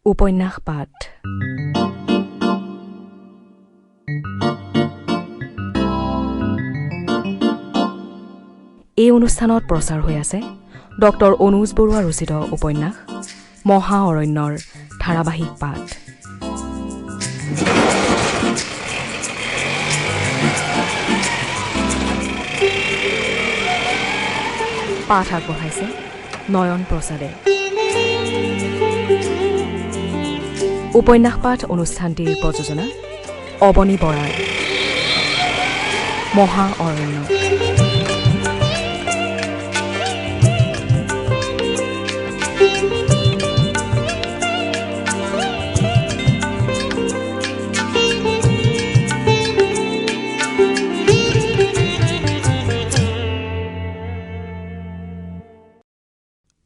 উপন্যাস পাঠ এই অনুষ্ঠানত প্ৰচাৰ হৈ আছে ডক্টৰ অনুজ বৰুৱা ৰচিত উপন্যাস মহা অৰণ্যৰ ধাৰাবাহিক পাঠ। পাঠ আগবঢ়াইছে নয়ন প্ৰসাদে। উপন্যাস পাঠ অনুষ্ঠানটিৰ প্ৰযোজনা অৱনী বৰাৰ। মহা অৰণ্য।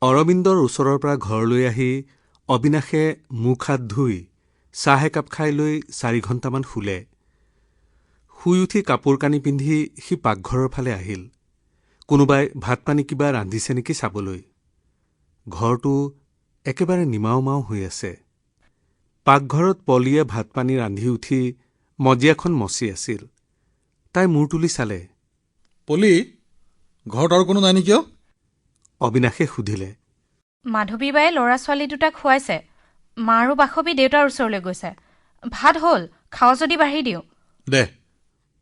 অৰবিন্দৰ ওচৰৰ পৰা ঘৰলৈ আহি অবিনাশে মুখ হাত ধুই চাহ একাপ খাই লৈ 4 ঘণ্টামান শুলে। শুই উঠি কাপোৰ কানি পিন্ধি সি পাকঘৰৰ ফালে আহিল। কোনোবাই ভাত পানী কিবা ৰান্ধিছে নেকি চাবলৈ। ঘৰটো একেবাৰে নিমাওমাও হৈ আছে। পাকঘৰত পলিয়ে ভাত পানী ৰান্ধি উঠি মজিয়াখন মচি আছিল। তাই মূৰ তুলি চালে। পলি, ঘৰত আৰু কোনো নাই নেকি? অবিনাশে সুধিলে। মাধৱী বায়ে ল'ৰা ছোৱালী দুটাক খুৱাইছে। মা আৰু বাসৱী দেউতাৰ ওচৰলৈ গৈছে। ভাত হ'ল, খাৱ যদি বাঢ়ি দিওঁ। দে।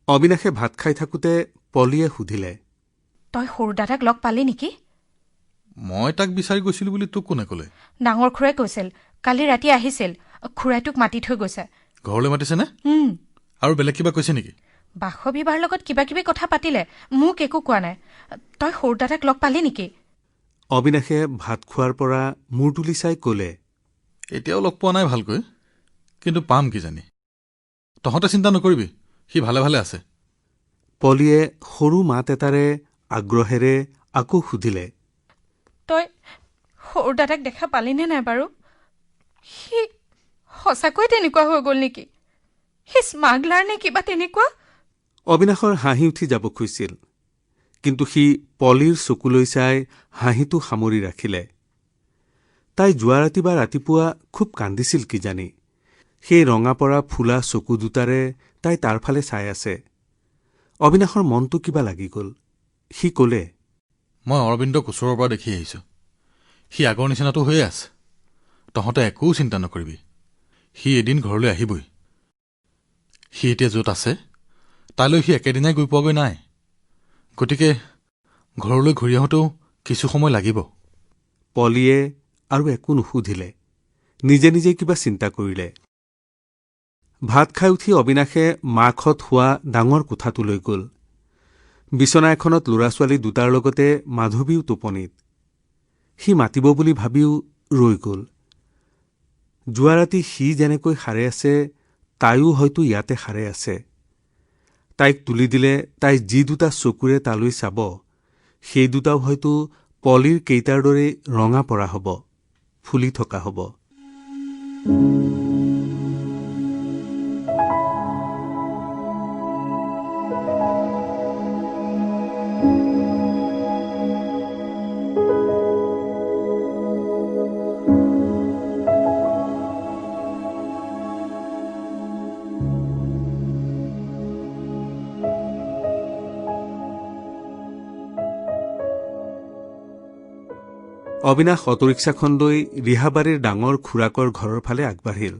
অবিনাশে ভাত খাই থাকোঁতে পলিয়ে সুধিলে। তই সৰু দাদাক লগ পালি নেকি? মই তাক বিচাৰি গৈছিলো বুলি তোক কোনে ক'লে? ডাঙৰ খুৰাই কৈছিল, কালি ৰাতি আহিছিল। খুৰাই তোক মাতি থৈ গৈছে। ঘৰলৈ মাতিছেনে? আৰু বেলেগ কিবা কৈছে নেকি? বাসৱী বাৰ লগত কিবা কিবি কথা পাতিলে, মোক একো কোৱা নাই। তই সৰু দাদাক লগ পালি নেকি? অবিনাশে ভাত খোৱাৰ পৰা মূৰ তুলি চাই ক'লে। এতিয়াও লগ পোৱা নাই ভালকৈ, কিন্তু পাম কিজানি। তহঁতে চিন্তা নকৰিবি, সি ভালে ভালে আছে। পলিয়ে সৰু মাত এটাৰে আগ্ৰহেৰে আকৌ সুধিলে। তই সৰু দাদাক দেখা পালিনে নাই বাৰু? সি সঁচাকৈ তেনেকুৱা হৈ গ'ল নেকি? সি স্মাগলাৰ নে কিবা তেনেকুৱা? অবিনাশৰ হাঁহি উঠি যাব খুজিছিল, কিন্তু সি পলিৰ চকুলৈ চাই হাঁহিটো সামৰি ৰাখিলে। তাই যোৱা ৰাতি বা ৰাতিপুৱা খুব কান্দিছিল কিজানি। সেই ৰঙা পৰা ফুলা চকু দুটাৰে তাই তাৰ ফালে চাই আছে। অবিনাশৰ মনটো কিবা লাগি গ'ল। সি ক'লে, মই অৰবিন্দক ওচৰৰ পৰা দেখি আহিছোঁ। সি আগৰ নিচিনাটো হৈয়ে আছে। তহঁতে একো চিন্তা নকৰিবি, সি এদিন ঘৰলৈ আহিবই। সি এতিয়া য'ত আছে তালৈ সি একেদিনাই গৈ পোৱাগৈ নাই। গতিকে ঘৰলৈ ঘূৰি আহোঁতেও কিছু সময় লাগিব। পলিয়ে আৰু একো নুসুধিলে। নিজে নিজে কিবা চিন্তা কৰিলে। ভাত খাই উঠি অবিনাশে মাকহঁত শোৱা ডাঙৰ কোঠাটোলৈ গ'ল। বিচনা এখনত ল'ৰা ছোৱালী দুটাৰ লগতে মাধৱীও টোপনিত। সি মাতিব বুলি ভাবিও ৰৈ গ'ল। যোৱা ৰাতি সি যেনেকৈ সাৰে আছে তাইও হয়তো ইয়াতে সাৰে আছে। তাইক তুলি দিলে তাই যি দুটা চকুৰে তালৈ চাব, সেই দুটাও হয়তো পলিৰ কেইটাৰ দৰেই ৰঙা পৰা হ'ব, ফুলি থকা হ'ব। অবিনাশ অটৰিক্সাখন লৈ ৰিহাবাৰীৰ ডাঙৰ খুৰাকৰ ঘৰৰ ফালে আগবাঢ়িল।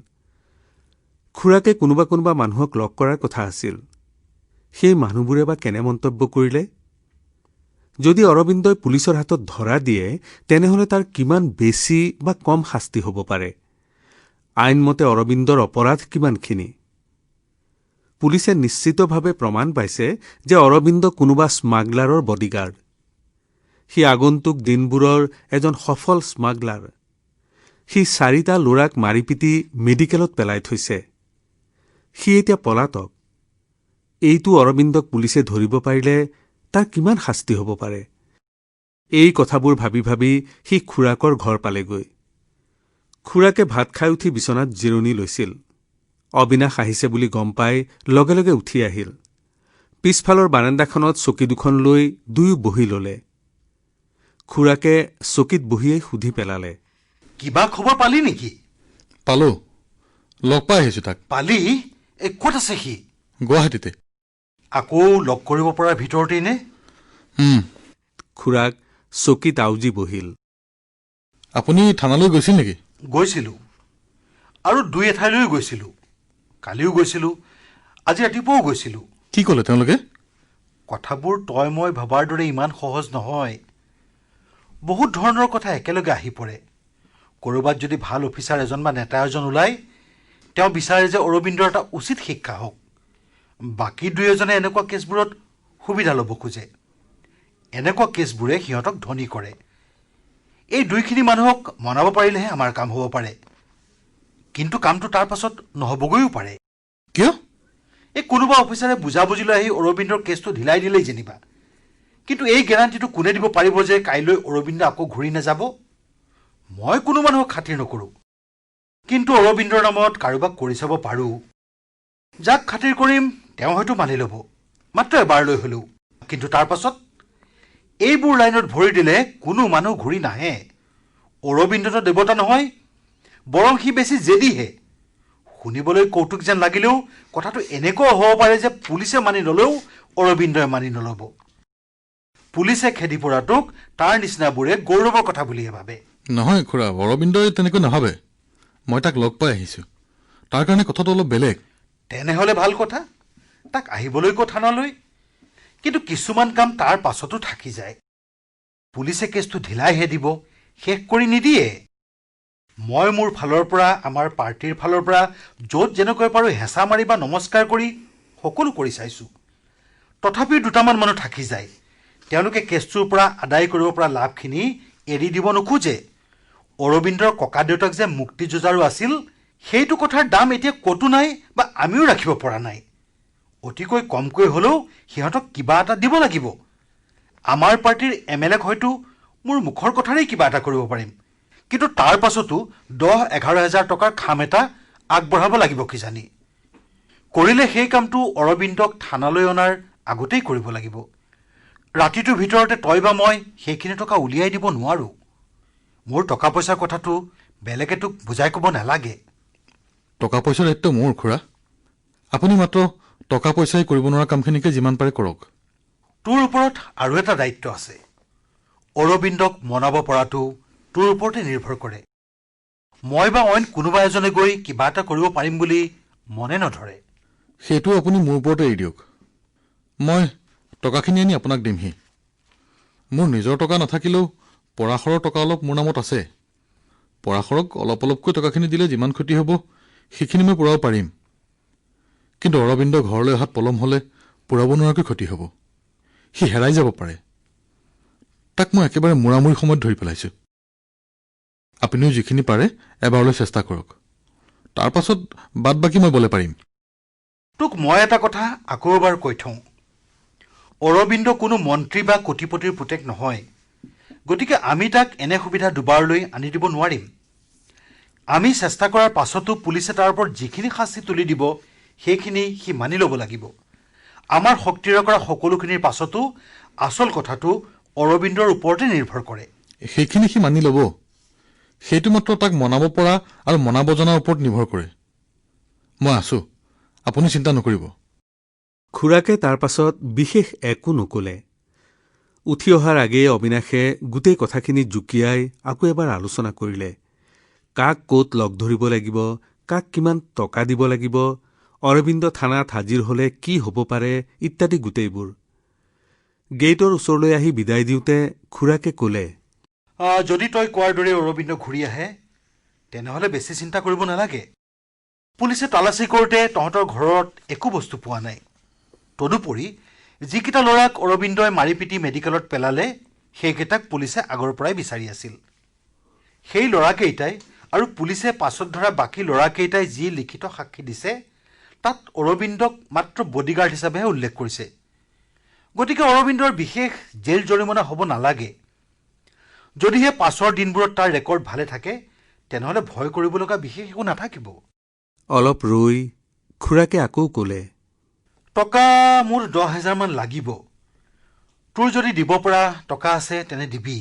খুৰাকে কোনোবা কোনোবা মানুহক লগ কৰাৰ কথা আছিল। সেই মানুহবোৰে বা কেনে মন্তব্য কৰিলে? যদি অৰবিন্দই পুলিচৰ হাতত ধৰা দিয়ে, তেনেহ'লে তাৰ কিমান বেছি বা কম শাস্তি হ'ব পাৰে? আইনমতে অৰবিন্দৰ অপৰাধ কিমানখিনি? পুলিচে নিশ্চিতভাৱে প্ৰমাণ পাইছে যে অৰবিন্দ কোনোবা স্মাগলাৰৰ বডিগাৰ্ড। সি আগন্তুক দিনবোৰৰ এজন সফল স্মাগলাৰ। সি 4টা ল'ৰাক মাৰি পিটি মেডিকেলত পেলাই থৈছে। সি এতিয়া পলাতক। এইটো অৰবিন্দক পুলিচে ধৰিব পাৰিলে তাৰ কিমান শাস্তি হ'ব পাৰে? এই কথাবোৰ ভাবি ভাবি সি খুৰাকৰ ঘৰ পালেগৈ। খুৰাকে ভাত খাই উঠি বিচনাত জিৰণি লৈছিল। অবিনাশ আহিছে বুলি গম পাই লগে লগে উঠি আহিল। পিছফালৰ বাৰাণ্ডাখনত চকী দুখন লৈ দুয়ো বহি ল'লে। খুৰাকে চকীত বহিয়েই সুধি পেলালে, কিবা খবৰ পালি নেকি? পালো লগ পাই আহিছোঁ তাক পালি ক'ত আছে সি গুৱাহাটীতে আকৌ লগ কৰিব পৰাৰ ভিতৰতেই নে খুৰাক চকীত আউজি বহিল আপুনি থানালৈ গৈছিল নেকি গৈছিলোঁ আৰু দুই এঠাইলৈ গৈছিলোঁ কালিও গৈছিলোঁ আজি ৰাতিপুৱাও গৈছিলোঁ কি ক'লে তেওঁলোকে কথাবোৰ তই মই ভবাৰ দৰে ইমান সহজ নহয় বহুত ধৰণৰ কথা একেলগে আহি পৰে ক'ৰবাত যদি ভাল অফিচাৰ এজন বা নেতা এজন ওলায় তেওঁ বিচাৰে যে অৰবিন্দৰ এটা উচিত শিক্ষা হওক বাকী দুই এজনে এনেকুৱা কেছবোৰত সুবিধা ল'ব খোজে এনেকুৱা কেছবোৰে সিহঁতক ধনী কৰে এই দুইখিনি মানুহক মনাব পাৰিলেহে আমাৰ কাম হ'ব পাৰে কিন্তু কামটো তাৰ পাছত নহ'বগৈও পাৰে কিয় এই কোনোবা অফিচাৰে বুজাবুজিলৈ আহি অৰবিন্দৰ কেছটো ঢিলাই দিলেই যেনিবা কিন্তু এই গেৰাণ্টিটো কোনে দিব পাৰিব যে কাইলৈ অৰবিন্দ আকৌ ঘূৰি নাযাব মই কোনো মানুহক খাতিৰ নকৰোঁ কিন্তু অৰবিন্দৰ নামত কাৰোবাক কৰি চাব পাৰোঁ যাক খাতিৰ কৰিম তেওঁ হয়তো মানি ল'ব মাত্ৰ এবাৰলৈ হ'লেও কিন্তু তাৰ পাছত এইবোৰ লাইনত ভৰি দিলে কোনো মানুহ ঘূৰি নাহে অৰবিন্দতো দেৱতা নহয় বৰং সি বেছি জেদিহে শুনিবলৈ কৌতুক যেন লাগিলেও কথাটো এনেকুৱা হ'ব পাৰে যে পুলিচে মানি ল'লেও অৰবিন্দই মানি নল'ব পুলিচে খেদি পৰাটোক তাৰ নিচিনাবোৰে গৌৰৱৰ কথা বুলিহে ভাবে নহয় খুৰা অৰবিন্দই তেনেকৈ নাভাবে মই তাক লগ পাই আহিছোঁ তাৰ কাৰণে কথাটো অলপ বেলেগ তেনেহ'লে ভাল কথা তাক আহিবলৈ কৈ থানালৈ কিন্তু কিছুমান কাম তাৰ পাছতো থাকি যায় পুলিচে কেছটো ঢিলাইহে দিব শেষ কৰি নিদিয়ে মই মোৰ ফালৰ পৰা আমাৰ পাৰ্টিৰ ফালৰ পৰা য'ত যেনেকৈ পাৰোঁ হেঁচা মাৰি বা নমস্কাৰ কৰি সকলো কৰি চাইছোঁ তথাপিও দুটামান মানুহ থাকি যায় তেওঁলোকে কেছটোৰ পৰা আদায় কৰিব পৰা লাভখিনি এৰি দিব নোখোজে অৰবিন্দৰ ককা দেউতাক যে মুক্তিযুঁজাৰু আছিল সেইটো কথাৰ দাম এতিয়া ক'তো নাই বা আমিও ৰাখিব পৰা নাই অতিকৈ কমকৈ হ'লেও সিহঁতক কিবা এটা দিব লাগিব আমাৰ পাৰ্টিৰ MLAক হয়তো মোৰ মুখৰ কথাৰেই কিবা এটা কৰিব পাৰিম কিন্তু তাৰ পাছতো 10-11 হাজাৰ টকাৰ খাম এটা আগবঢ়াব লাগিব কিজানি কৰিলে সেই কামটো অৰবিন্দক থানালৈ অনাৰ আগতেই কৰিব লাগিব ৰাতিটোৰ ভিতৰতে তই বা মই সেইখিনি টকা উলিয়াই দিব নোৱাৰোঁ মোৰ টকা পইচাৰ কথাটো বেলেগে তোক বুজাই ক'ব নালাগে টকা পইচাৰ দায়িত্ব মোৰ খুৰা আপুনি মাত্ৰ টকা পইচাই কৰিব নোৱাৰা কামখিনিকে যিমান পাৰে কৰক তোৰ ওপৰত আৰু এটা দায়িত্ব আছে অৰবিন্দক মনাব পৰাটো তোৰ ওপৰতে নিৰ্ভৰ কৰে মই বা অইন কোনোবা এজনে গৈ কিবা এটা কৰিব পাৰিম বুলি মনে নধৰে সেইটো আপুনি মোৰ ওপৰতে এৰি দিয়ক মই টকাখিনি আনি আপোনাক দিমহি মোৰ নিজৰ টকা নাথাকিলেও পৰাশৰৰ টকা অলপ মোৰ নামত আছে পৰাশৰক অলপ অলপকৈ টকাখিনি দিলে যিমান ক্ষতি হ'ব সেইখিনি মই পূৰাব পাৰিম কিন্তু অৰবিন্দ ঘৰলৈ অহাত পলম হ'লে পূৰাব নোৱাৰাকৈ ক্ষতি হ'ব সি হেৰাই যাব পাৰে তাক মই একেবাৰে মূৰামূৰি সময়ত ধৰি পেলাইছোঁ আপুনিও যিখিনি পাৰে এবাৰলৈ চেষ্টা কৰক তাৰ পাছত বাদ বাকী মই বলে পাৰিম তোক মই এটা কথা আকৌ এবাৰ কৈ থওঁ অৰবিন্দ কোনো মন্ত্ৰী বা কোটিপতিৰ পুতেক নহয় গতিকে আমি তাক এনে সুবিধা দুবাৰলৈ আনি দিব নোৱাৰিম আমি চেষ্টা কৰাৰ পাছতো পুলিচে তাৰ ওপৰত যিখিনি শাস্তি তুলি দিব সেইখিনি সি মানি ল'ব লাগিব আমাৰ শক্তিৰে কৰা সকলোখিনিৰ পাছতো আচল কথাটো অৰবিন্দৰ ওপৰতে নিৰ্ভৰ কৰে সেইখিনি সি মানি ল'ব সেইটো মাত্ৰ তাক মনাব পৰা আৰু মনাব জনাৰ ওপৰত নিৰ্ভৰ কৰে মই আছোঁ আপুনি চিন্তা নকৰিব খুৰাকে তাৰ পাছত বিশেষ একো নকলে উঠি অহাৰ আগেয়ে অবিনাশে গোটেই কথাখিনি জুকিয়াই আকৌ এবাৰ আলোচনা কৰিলে কাক ক'ত লগ ধৰিব লাগিব কাক কিমান টকা দিব লাগিব অৰবিন্দ থানাত হাজিৰ হলে কি হ'ব পাৰে ইত্যাদি গোটেইবোৰ গেইটৰ ওচৰলৈ আহি বিদায় দিওঁতে খুৰাকে ক'লে যদি তই কোৱাৰ দৰে অৰবিন্দ ঘূৰি আহে তেনেহ'লে বেছি চিন্তা কৰিব নালাগে পুলিচে তালাচী কৰোঁতে তহঁতৰ ঘৰত একো বস্তু পোৱা নাই তদুপৰি যিকেইটা ল'ৰাক অৰবিন্দই মাৰি পিটি মেডিকেলত পেলালে সেইকেইটাক পুলিচে আগৰ পৰাই বিচাৰি আছিল সেই ল'ৰাকেইটাই আৰু পুলিচে পাছত ধৰা বাকী ল'ৰাকেইটাই যি লিখিত সাক্ষী দিছে তাত অৰবিন্দক মাত্ৰ বডিগাৰ্ড হিচাপেহে উল্লেখ কৰিছে গতিকে অৰবিন্দৰ বিশেষ জেল জৰিমনা হ'ব নালাগে যদিহে পাছৰ দিনবোৰত তাৰ ৰেকৰ্ড ভালে থাকে তেনেহ'লে ভয় কৰিব লগা বিশেষ একো নাথাকিব অলপ ৰৈ খুৰাকে আকৌ ক'লে টকা মোৰ 10,000 মান লাগিব তোৰ যদি দিব পৰা টকা আছে তেনে দিবি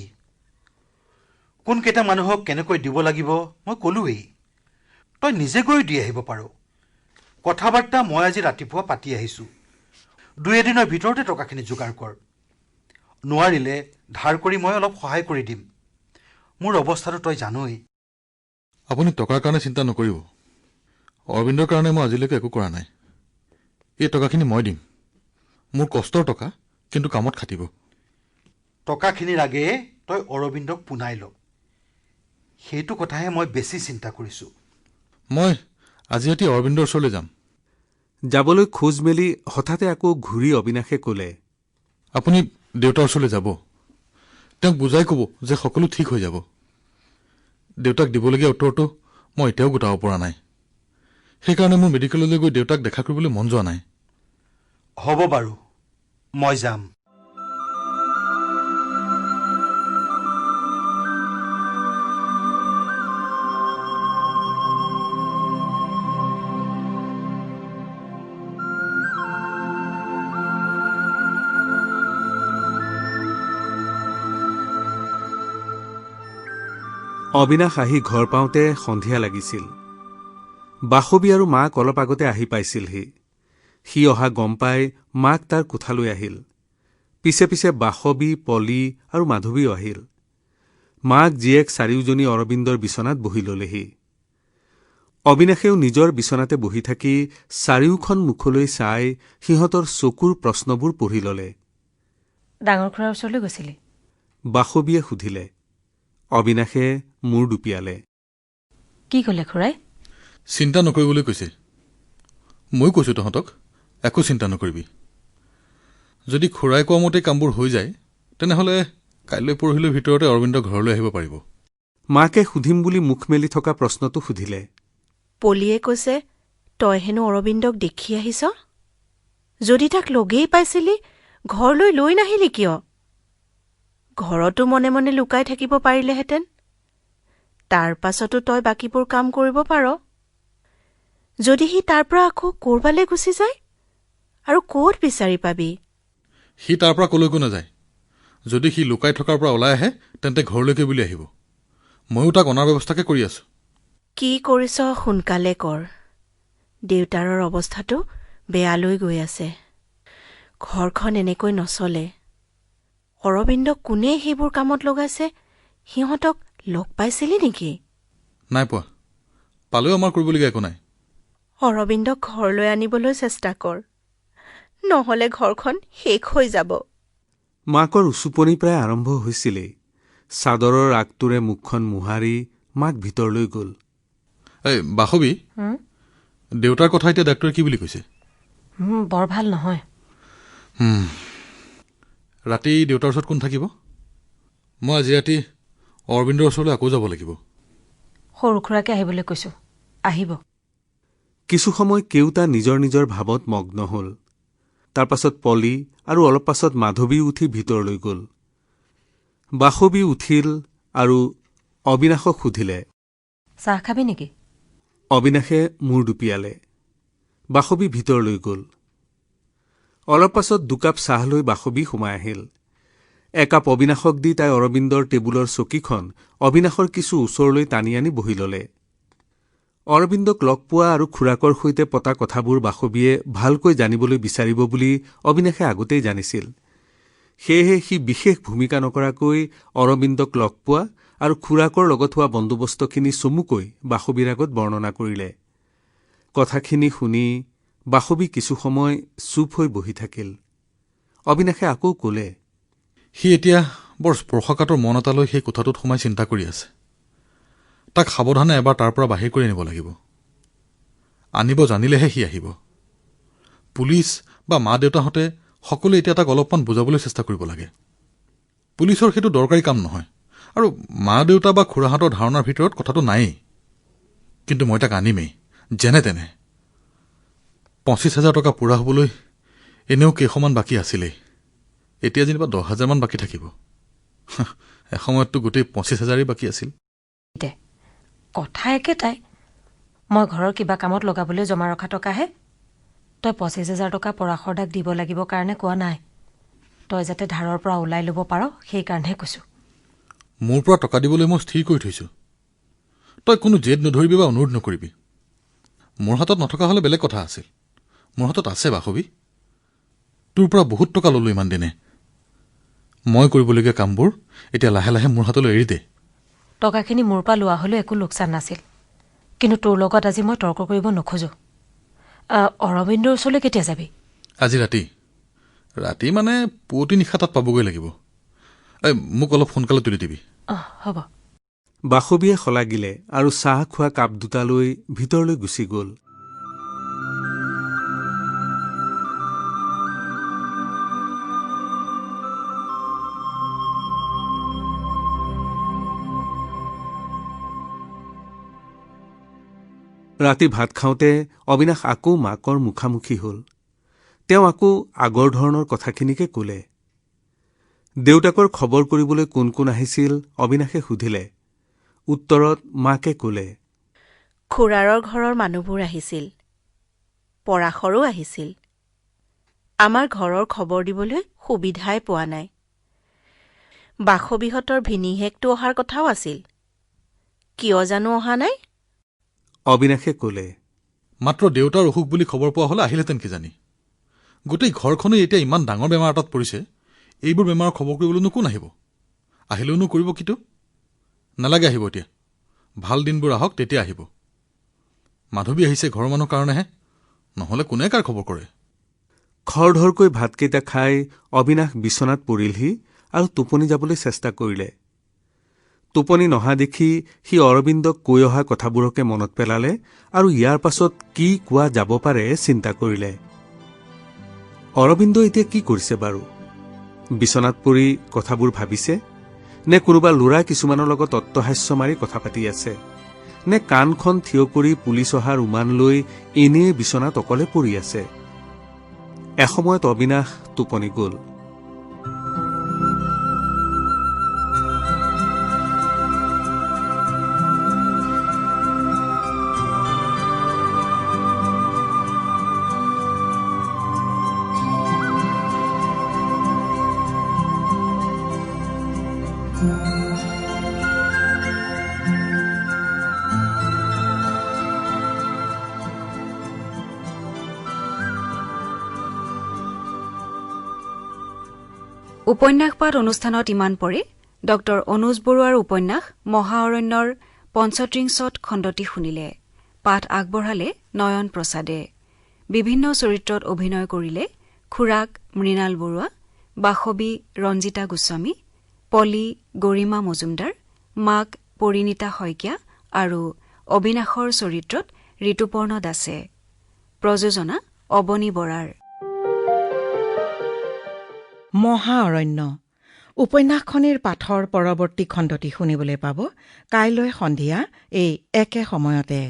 কোনকেইটা মানুহক কেনেকৈ দিব লাগিব মই ক'লোৱেই তই নিজে গৈ দি আহিব পাৰ। কথা বাৰ্তা মই আজি ৰাতিপুৱা পাতি আহিছোঁ। 2 এদিনৰ ভিতৰতে টকাখিনি যোগাৰ কৰ। নোৱাৰিলে ধাৰ কৰি মই অলপ সহায় কৰি দিম। মোৰ অৱস্থাটো তই জানই। আপুনি টকাৰ কাৰণে চিন্তা নকৰিব। অৰবিন্দৰ কাৰণে মই আজিলৈকে একো কৰা নাই। এই টকাখিনি মই দিম। মোৰ কষ্টৰ টকা, কিন্তু কামত খাটিব। টকাখিনিৰ আগেয়ে তই অৰবিন্দক পোনাই ল। সেইটো কথাহে মই বেছি চিন্তা কৰিছোঁ। মই আজি ৰাতি অৰবিন্দৰ ওচৰলৈ যাম। যাবলৈ খোজ মেলি হঠাতে আকৌ ঘূৰি অবিনাশে ক'লে, আপুনি দেউতাৰ ওচৰলৈ যাব। তেওঁক বুজাই ক'ব যে সকলো ঠিক হৈ যাব। দেউতাক দিবলগীয়া উত্তৰটো মই এতিয়াও গোটাব পৰা নাই। সেইকাৰণে মোৰ মেডিকেললৈ গৈ দেউতাক দেখা কৰিবলৈ মন যোৱা নাই। হ'ব বাৰু, মই যাম। অবিনাশ আহি ঘৰ পাওঁতে সন্ধিয়া লাগিছিল। বাসৱী আৰু মাক অলপ আগতে আহি পাইছিলহি। সি অহা গম পাই মাক তাৰ কোঠালৈ আহিল। পিছে পিছে বাসৱী, পলি আৰু মাধৱীও আহিল। মাক জীয়েক চাৰিওজনী অৰবিন্দৰ বিচনাত বহি ললেহি। অবিনাশেও নিজৰ বিচনাতে বহি থাকি চাৰিওখন মুখলৈ চাই সিহঁতৰ চকুৰ প্ৰশ্নবোৰ পঢ়ি ললে। ডাঙৰ খুৰাৰ ওচৰলৈ গৈছিলি? বাসৱীয়ে সুধিলে। অবিনাশে মূৰ দুপিয়ালে। কি ক'লে খুৰাই? চিন্তা নকৰিবলৈ কৈছে। ময়ো কৈছোঁ তহঁতক, একো চিন্তা নকৰিবি। যদি খুৰাই কোৱা মতে কামবোৰ হৈ যায়, তেনেহ'লে কাইলৈ পৰহিলৈ ভিতৰতে অৰবিন্দ ঘৰলৈ আহিব পাৰিব। মাকে সুধিম বুলি মুখ মেলি থকা প্ৰশ্নটো সুধিলে। পলিয়ে কৈছে, তই হেনো অৰবিন্দক দেখি আহিছ? যদি তাক লগেই পাইছিলি, ঘৰলৈ লৈ নাহিলি কিয়? ঘৰতো মনে মনে লুকাই থাকিব পাৰিলেহেঁতেন। তাৰ পাছতো তই বাকীবোৰ কাম কৰিব পাৰ। যদি সি তাৰ পৰা আকৌ ক'ৰবালৈ গুচি যায়, আৰু ক'ত বিচাৰি পাবি? সি তাৰ পৰা কলৈকো নাযায়। যদি সি লুকাই থকাৰ পৰা ওলাই আহে, তেন্তে ঘৰলৈকে বুলি আহিব। ময়ো তাক অনাৰ ব্যৱস্থাকে কৰি আছোঁ। কি কৰিছ সোনকালে কৰ। দেউতাৰৰ অৱস্থাটো বেয়ালৈ গৈ আছে। ঘৰখন এনেকৈ নচলে। অৰবিন্দক কোনে সেইবোৰ কামত লগাইছে, সিহঁতক লগ পাইছিলি নেকি? নাই পোৱা। পালেও আমাৰ কৰিবলগীয়া একো নাই। অৰবিন্দক ঘৰলৈ আনিবলৈ চেষ্টা কৰ, নহ'লে ঘৰখন শেষ হৈ যাব। মাকৰ উচুপনি প্ৰায় আৰম্ভ হৈছিলেই। চাদৰৰ আগটোৰে মুখখন মোহাৰি মাক ভিতৰলৈ গ'ল। এই বাসৱী, দেউতাৰ কথা এতিয়া ডাক্তৰে কি বুলি কৈছে? বৰ ভাল নহয়। ৰাতি দেউতাৰ ওচৰত কোন থাকিব? মই আজি ৰাতি অৰবিন্দৰ ওচৰলৈ আকৌ যাব লাগিব। সৰু খুৰাকে আহিবলৈ কৈছোঁ, আহিব। কিছু সময় কেওটা নিজৰ নিজৰ ভাৱত মগ্ন হল। তাৰ পাছত পলি আৰু অলপ পাছত মাধৱী উঠি ভিতৰলৈ গ'ল। বাসৱী উঠিল আৰু অবিনাশক সুধিলে, চাহ খাবি নেকি? অবিনাশে মূৰ দুপিয়ালে। বাসৱী ভিতৰলৈ গ'ল। অলপ পাছত 2 কাপ চাহ লৈ বাসৱী সোমাই আহিল। একাপ অবিনাশক দি তাই অৰবিন্দৰ টেবুলৰ চকীখন অবিনাশৰ কিছু ওচৰলৈ টানি আনি বহি ললে। অৰবিন্দক লগ পোৱা আৰু খুৰাকৰ সৈতে পতা কথাবোৰ বাসৱীয়ে ভালকৈ জানিবলৈ বিচাৰিব বুলি অবিনাশে আগতেই জানিছিল। সেয়েহে সি বিশেষ ভূমিকা নকৰাকৈ অৰবিন্দক লগ পোৱা আৰু খুৰাকৰ লগত হোৱা বন্দোবস্তখিনি চমুকৈ বাসৱীৰ আগত বৰ্ণনা কৰিলে। কথাখিনি শুনি বাসৱী কিছু সময় চুপ হৈ বহি থাকিল। অবিনাশে আকৌ ক'লে, সি এতিয়া বৰ স্পৰ্শকাতৰ মন এটালৈ সেই কোঠাটোত সোমাই চিন্তা কৰি আছে। তাক সাৱধানে এবাৰ তাৰ পৰা বাহিৰ কৰি আনিব লাগিব। আনিব জানিলেহে সি আহিব। পুলিচ বা মা দেউতাহঁতে সকলোৱে এতিয়া তাক অলপমান বুজাবলৈ চেষ্টা কৰিব লাগে। পুলিচৰ সেইটো দৰকাৰী কাম নহয়, আৰু মা দেউতা বা খুৰাহঁতৰ ধাৰণাৰ ভিতৰত কথাটো নায়েই। কিন্তু মই তাক আনিমেই, যেনে তেনে। 25,000 টকা পূৰা হ'বলৈ এনেও কেইশমান বাকী আছিলেই। এতিয়া যেনিবা 10,000 মান বাকী থাকিব। এসময়ততো গোটেই 25,000 বাকী আছিল। কথা একেটাই। মই ঘৰৰ কিবা কামত লগাবলৈ জমা ৰখা টকাহে। তই 25,000 টকা পৰাশৰ দাক দিব লাগিব কাৰণে কোৱা নাই। তই যাতে ধাৰৰ পৰা ওলাই ল'ব পাৰ, সেইকাৰণেহে কৈছোঁ। মোৰ পৰা টকা দিবলৈ মই স্থিৰ কৰি থৈছোঁ। তই কোনো জেদ নধৰিবি বা অনুৰোধ নকৰিবি। মোৰ হাতত নথকা হ'লে বেলেগ কথা আছিল। মোৰ হাতত আছে বাসৱী। তোৰ পৰা বহুত টকা ল'লো ইমান দিনে। মই কৰিবলগীয়া কামবোৰ এতিয়া লাহে লাহে মোৰ হাতলৈ এৰি দে। টকাখিনি মোৰ পৰা লোৱা হ'লেও একো লোকচান নাছিল, কিন্তু তোৰ লগত আজি মই তৰ্ক কৰিব নোখোজো। অৰবিন্দৰ ওচৰলৈ কেতিয়া যাবি? আজি ৰাতি। ৰাতি মানে পুৱতি নিশা তাত পাবগৈ লাগিব। মোক অলপ সোনকালে তুলি দিবি। হ'ব। বাসৱীয়ে শলাগিলে আৰু চাহ খোৱা কাপ দুটা লৈ ভিতৰলৈ গুচি গ'ল। ৰাতি ভাত খাওঁতে অবিনাশ আকৌ মাকৰ মুখামুখি হ'ল। তেওঁ আকৌ আগৰ ধৰণৰ কথাখিনিকে ক'লে। দেউতাকৰ খবৰ কৰিবলৈ কোন কোন আহিছিল অবিনাশে সুধিলে। উত্তৰত মাকে ক'লে, খুৰাৰৰ ঘৰৰ মানুহবোৰ আহিছিল, পৰাশৰো আহিছিল। আমাৰ ঘৰৰ খবৰ দিবলৈ সুবিধাই পোৱা নাই। বাসৱীহঁতৰ ভিনীহেকটো অহাৰ কথাও আছিল, কিয় জানো অহা নাই? অবিনাশে ক'লে, মাত্ৰ দেউতাৰ অসুখ বুলি খবৰ পোৱা হ'লে আহিলেহেঁতেন কিজানি। গোটেই ঘৰখনেই এতিয়া ইমান ডাঙৰ বেমাৰ এটাত পৰিছে, এইবোৰ বেমাৰৰ খবৰ কৰিবলৈনো কোন আহিব? আহিলেওনো কৰিব কিটো? নালাগে আহিব এতিয়া। ভাল দিনবোৰ আহক তেতিয়া আহিব। মাধৱী আহিছে ঘৰৰ মানুহ কাৰণেহে, নহ'লে কোনে কাৰ খবৰ কৰে? খৰধৰকৈ ভাতকেইটা খাই অবিনাশ বিচনাত পৰিলহি আৰু টোপনি যাবলৈ চেষ্টা কৰিলে। টোপনি নহা দেখি সি অৰবিন্দক কৈ অহা কথাবোৰকে মনত পেলালে আৰু ইয়াৰ পাছত কি কোৱা যাব পাৰে চিন্তা কৰিলে। অৰবিন্দ এতিয়া কি কৰিছে বাৰু? বিচনাত পৰি কথাবোৰ ভাবিছে, নে কোনোবা ল'ৰা কিছুমানৰ লগত অট্টহাস্য মাৰি কথা পাতি আছে, নে কাণখন থিয় কৰি পুলিচ অহাৰ উমান লৈ এনেই বিচনাত অকলে পৰি আছে? এসময়ত অবিনাশ টোপনি গ'ল। উপন্যাস পাঠ অনুষ্ঠানত ইমান পৰে ড অনুজ বৰুৱাৰ উপন্যাস মহাঅৰণ্যৰ ৩৫ খণ্ডটি শুনিলে। পাঠ আগবঢ়ালে নয়ন প্ৰসাদে। বিভিন্ন চৰিত্ৰত অভিনয় কৰিলে খুৰাক মৃণাল বৰুৱা, বাসৱী ৰঞ্জিতা গোস্বামী, পলি গৰিমা মজুমদাৰ, মাক পৰিণীতা শইকীয়া আৰু অবিনাশৰ চৰিত্ৰত ঋতুপৰ্ণ দাসে। প্ৰযোজনা অৱনী বৰাৰ। মহাঅৰণ্য উপন্যাসখনিৰ পাঠৰ পৰৱৰ্তী খণ্ডটি শুনিবলৈ পাব কাইলৈ সন্ধিয়া এই একে সময়তে।